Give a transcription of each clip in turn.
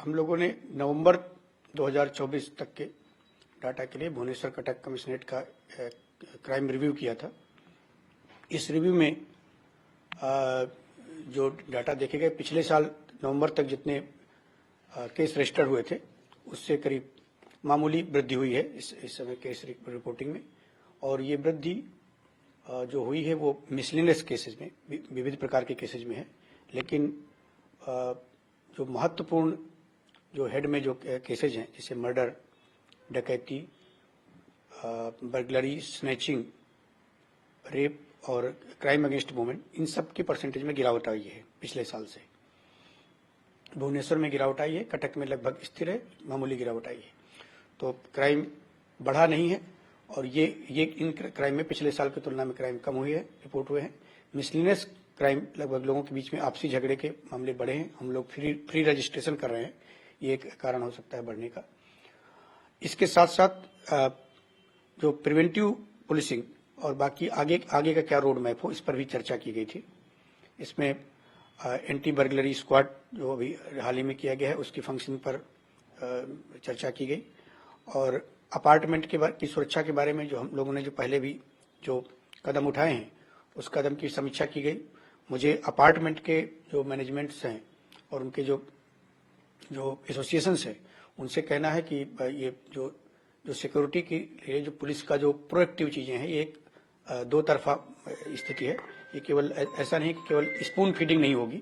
हम लोगों ने नवंबर 2024 तक के डाटा के लिए भुवनेश्वर कटक कमिश्नरेट का क्राइम रिव्यू किया था। इस रिव्यू में जो डाटा देखे गए, पिछले साल नवंबर तक जितने केस रजिस्टर हुए थे उससे करीब मामूली वृद्धि हुई है इस समय केस रिपोर्टिंग में। और ये वृद्धि जो हुई है वो मिसलिनियस केसेज में, विविध प्रकार के केसेज में है। लेकिन जो महत्वपूर्ण जो हेड में जो केसेज हैं, जैसे मर्डर, डकैती, बर्गलरी, स्नैचिंग, रेप और क्राइम अगेंस्ट वुमेन, इन सब की परसेंटेज में गिरावट आई है पिछले साल से। भुवनेश्वर में गिरावट आई है, कटक में लगभग स्थिर है, मामूली गिरावट आई है। तो क्राइम बढ़ा नहीं है और ये इन क्राइम में पिछले साल की तुलना में क्राइम कम हुई है, रिपोर्ट हुए हैं। मिसलिनियस क्राइम, लगभग लोगों के बीच में आपसी झगड़े के मामले बढ़े हैं। हम लोग फ्री रजिस्ट्रेशन कर रहे हैं, ये एक कारण हो सकता है बढ़ने का। इसके साथ साथ जो प्रिवेंटिव पुलिसिंग और बाकी आगे का क्या रोड मैप हो, इस पर भी चर्चा की गई थी। इसमें एंटी बर्गलरी स्क्वाड जो अभी हाल ही में किया गया है, उसकी फंक्शन पर चर्चा की गई। और अपार्टमेंट की सुरक्षा के बारे में जो हम लोगों ने जो पहले भी जो कदम उठाए हैं, उस कदम की समीक्षा की गई। मुझे अपार्टमेंट के जो मैनेजमेंट्स हैं और उनके जो एसोसिएशंस हैं, उनसे कहना है कि ये जो सिक्योरिटी के लिए जो पुलिस का जो प्रोएक्टिव चीजें हैं, ये एक दो तरफा स्थिति है। ये केवल ऐसा नहीं कि केवल स्पून फीडिंग नहीं होगी।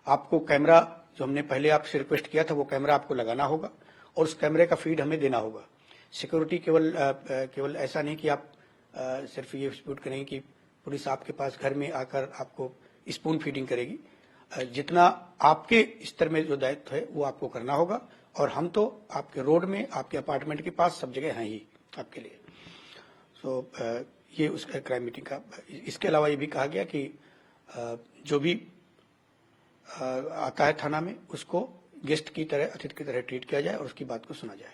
आपको कैमरा, जो हमने पहले आपसे रिक्वेस्ट किया था, वो कैमरा आपको लगाना होगा और उस कैमरे का फीड हमें देना होगा। सिक्योरिटी केवल ऐसा नहीं कि आप सिर्फ ये डिस्प्यूट करेंगे कि पुलिस आपके पास घर में आकर आपको स्पून फीडिंग करेगी। जितना आपके स्तर में जो दायित्व है वो आपको करना होगा। और हम तो आपके रोड में, आपके अपार्टमेंट के पास सब जगह हैं ही आपके लिए। ये उसका क्राइम मीटिंग का। इसके अलावा ये भी कहा गया कि जो भी आता है थाना में, उसको गेस्ट की तरह, अतिथि की तरह ट्रीट किया जाए और उसकी बात को सुना जाए।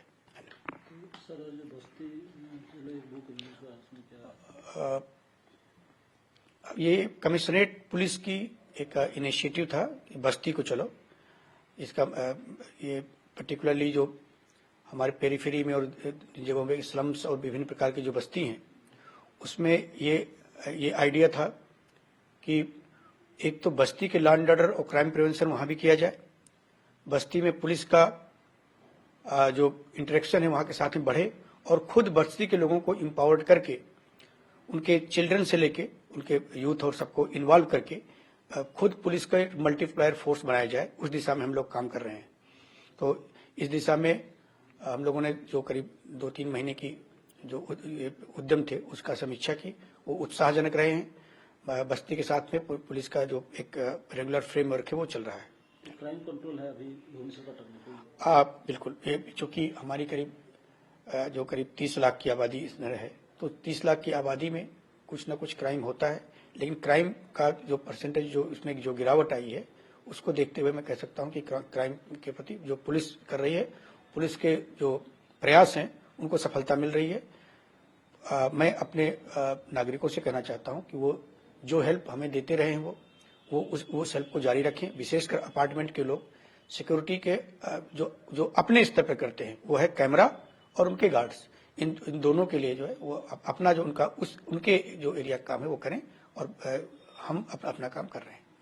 ये कमिश्नरेट पुलिस की एक इनिशिएटिव था, बस्ती को चलो। इसका ये पर्टिकुलरली जो हमारे पेरीफेरी में और जगहों में स्लम्स और विभिन्न प्रकार की जो बस्ती हैं, उसमें ये आइडिया था कि एक तो बस्ती के लॉ एंड ऑर्डर और क्राइम प्रिवेंशन वहां भी किया जाए, बस्ती में पुलिस का जो इंटरेक्शन है वहां के साथ में बढ़े, और खुद बस्ती के लोगों को इम्पावर्ड करके, उनके चिल्ड्रन से लेके उनके यूथ और सबको इन्वॉल्व करके खुद पुलिस का एक मल्टीप्लायर फोर्स बनाया जाए। उस दिशा में हम लोग काम कर रहे हैं। तो इस दिशा में हम लोगों ने जो करीब 2-3 महीने की जो उद्यम थे, उसका समीक्षा की। वो उत्साहजनक रहे हैं। बस्ती के साथ में पुलिस का जो एक रेगुलर फ्रेमवर्क है वो चल रहा है। क्राइम कंट्रोल है अभी भुवनेश्वर कटक में? बिल्कुल। चूंकि हमारी करीब 30 लाख की आबादी इसमें है, तो 30 लाख की आबादी में कुछ न कुछ क्राइम होता है। लेकिन क्राइम का जो परसेंटेज, जो इसमें जो गिरावट आई है, उसको देखते हुए मैं कह सकता हूं कि क्राइम के प्रति जो पुलिस कर रही है, पुलिस के जो प्रयास हैं, उनको सफलता मिल रही है। मैं अपने नागरिकों से कहना चाहता हूं कि वो जो हेल्प हमें देते रहे हैं वो उस हेल्प को जारी रखें। विशेषकर अपार्टमेंट के लोग सिक्योरिटी के जो अपने स्तर पर करते हैं, वो है कैमरा और उनके गार्ड्स। इन दोनों के लिए जो है वो अपना जो उनके जो एरिया का काम है वो करें, और हम अपना काम कर रहे हैं।